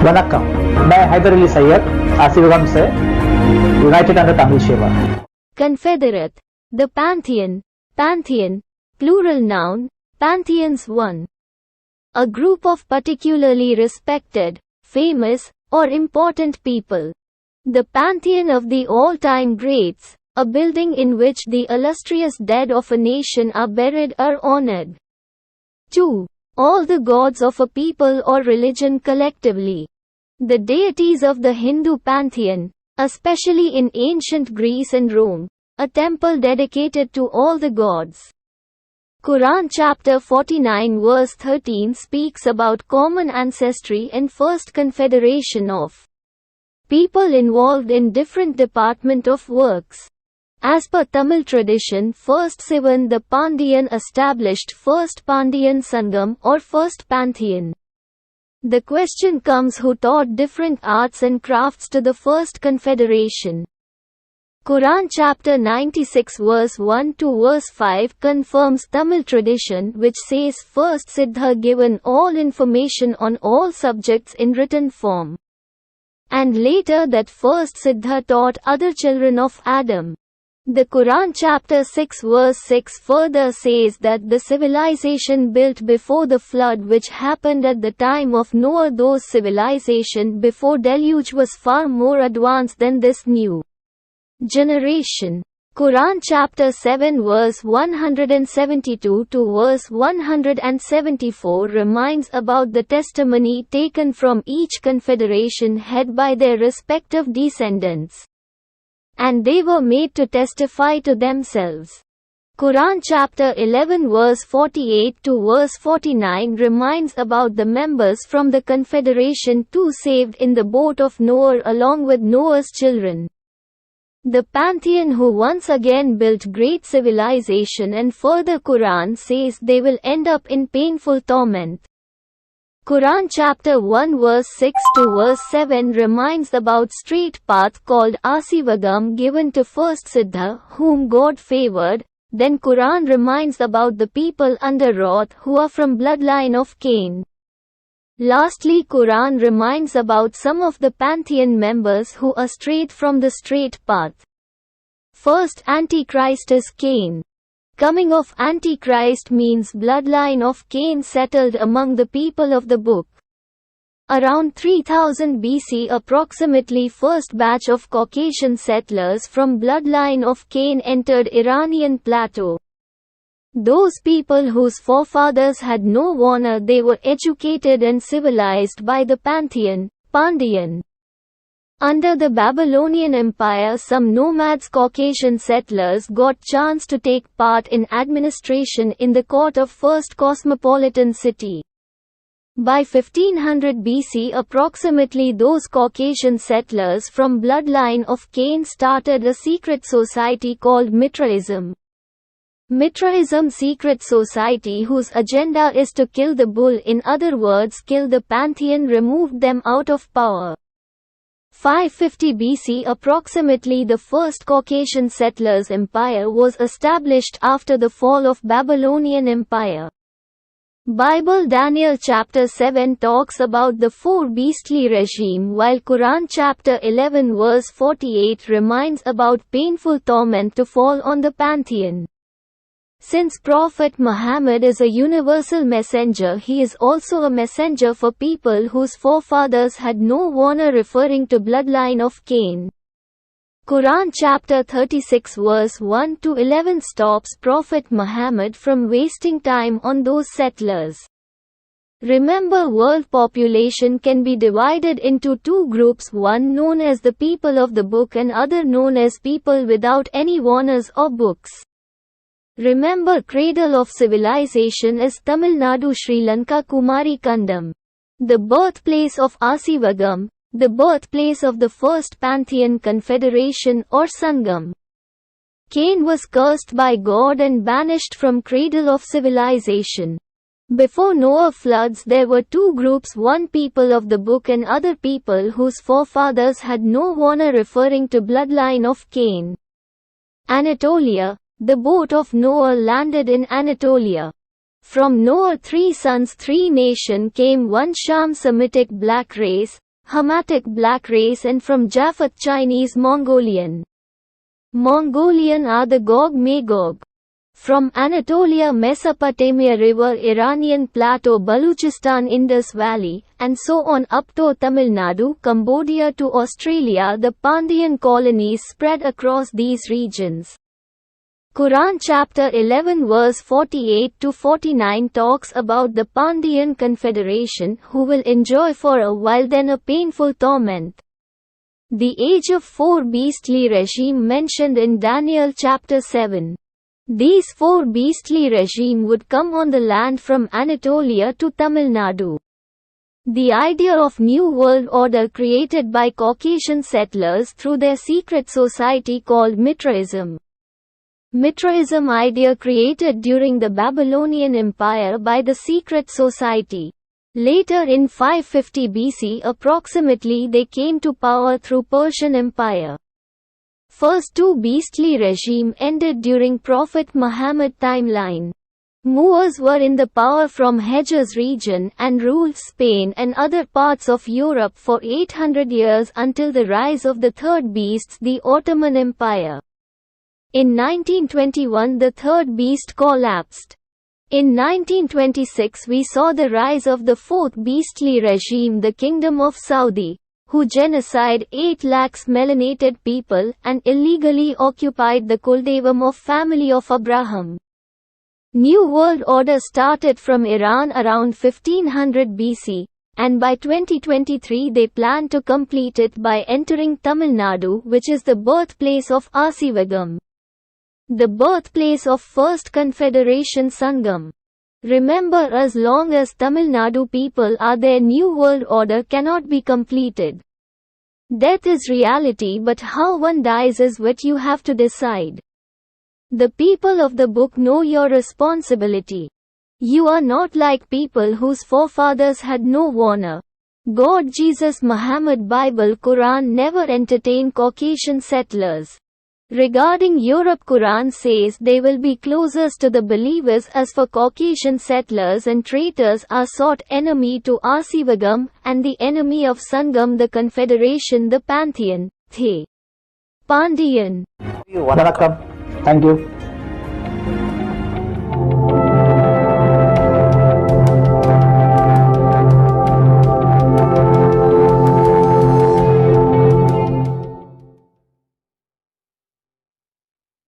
वनक्कम, मैं हैदर अली सैयद आसिफगम से United under Tamil सेवा। Confederate, the pantheon, plural noun, pantheons 1. A group of particularly respected, famous, or important people. The pantheon of the all-time greats, a building in which the illustrious dead of a nation are buried or honored. 2. All the gods of a people or religion collectively. The deities of the Hindu pantheon, especially in ancient Greece and Rome, a temple dedicated to all the gods. Quran chapter 49 verse 13 speaks about common ancestry and first confederation of people involved in different department of works. As per Tamil tradition, first Sivan the Pandiyan established first Pandiyan Sangam or first pantheon. The question comes, who taught different arts and crafts to the first confederation? Quran chapter 96 verse 1 to verse 5 confirms Tamil tradition, which says first Siddha given all information on all subjects in written form. And later that first Siddha taught other children of Adam. The Quran chapter 6 verse 6 further says that the civilization built before the flood which happened at the time of Noah, those civilization before deluge was far more advanced than this new generation. Quran chapter 7 verse 172 to verse 174 reminds about the testimony taken from each confederation head by their respective descendants. And they were made to testify to themselves. Quran chapter 11 verse 48 to verse 49 reminds about the members from the confederation too saved in the boat of Noah along with Noah's children. The pantheon who once again built great civilization, and further Quran says they will end up in painful torment. Quran chapter 1 verse 6 to verse 7 reminds about straight path called Asivagam given to first Siddha, whom God favored. Then Quran reminds about the people under wrath who are from bloodline of Cain. Lastly, Quran reminds about some of the pantheon members who are straight from the straight path. First Antichrist is Cain. Coming of Antichrist means bloodline of Cain settled among the people of the book. Around 3000 BC approximately first batch of Caucasian settlers from bloodline of Cain entered Iranian plateau. Those people whose forefathers had no honor, they were educated and civilized by the pantheon, Pandiyan. Under the Babylonian Empire, some nomads Caucasian settlers got chance to take part in administration in the court of first cosmopolitan city. By 1500 BC approximately those Caucasian settlers from bloodline of Cain started a secret society called Mitraism. Mitraism secret society whose agenda is to kill the bull, in other words kill the pantheon, removed them out of power. 550 BC approximately the first Caucasian settlers empire was established after the fall of Babylonian Empire. Bible Daniel chapter 7 talks about the four beastly regime, while Quran chapter 11 verse 48 reminds about painful torment to fall on the pantheon. Since Prophet Muhammad is a universal messenger, he is also a messenger for people whose forefathers had no honor, referring to bloodline of Cain. Quran chapter 36 verse 1 to 11 stops Prophet Muhammad from wasting time on those settlers. Remember, world population can be divided into two groups, one known as the people of the book and other known as people without any honors or books. Remember, cradle of civilization is Tamil Nadu, Sri Lanka, Kumari Kandam. The birthplace of Asivagam, the birthplace of the first pantheon confederation or Sangam. Cain was cursed by God and banished from cradle of civilization. Before Noah floods there were two groups, one people of the book and other people whose forefathers had no honor, referring to bloodline of Cain. Anatolia. The boat of Noah landed in Anatolia. From Noah 3 sons 3 nation came one Sham Semitic black race, Hamatic black race, and from Japhet Chinese Mongolian. Mongolian are the Gog-Magog. From Anatolia, Mesopotamia River, Iranian Plateau, Baluchistan, Indus Valley, and so on up to Tamil Nadu, Cambodia to Australia, the Pandiyan colonies spread across these regions. Quran chapter 11 verse 48 to 49 talks about the Pandiyan confederation, who will enjoy for a while then a painful torment. The age of 4 beastly regime mentioned in Daniel chapter 7. These 4 beastly regime would come on the land from Anatolia to Tamil Nadu. The idea of New World Order created by Caucasian settlers through their secret society called Mitraism. Mitraism idea created during the Babylonian Empire by the secret society. Later in 550 BC approximately they came to power through Persian Empire. First 2 beastly regime ended during Prophet Muhammad timeline. Moors were in the power from Hejaz region and ruled Spain and other parts of Europe for 800 years until the rise of the third beast, the Ottoman Empire. In 1921 the third beast collapsed. In 1926 we saw the rise of the fourth beastly regime, the Kingdom of Saudi, who genocide 8 lakhs melanated people and illegally occupied the Kuldevam of family of Abraham. New World Order started from Iran around 1500 BC, and by 2023 they plan to complete it by entering Tamil Nadu, which is the birthplace of Asivagam, the birthplace of first confederation Sangam. Remember, as long as Tamil Nadu people are there, New World Order cannot be completed. Death is reality, but how one dies is what you have to decide. The people of the book know your responsibility. You are not like people whose forefathers had no honor. God, Jesus, Muhammad, Bible, Quran never entertain Caucasian settlers. Regarding Europe, Quran says they will be closest to the believers. As for Caucasian settlers and traitors are sought enemy to Asivagam, and the enemy of Sangam, the confederation, the pantheon, the Pandiyan. Vanakkam. Thank you.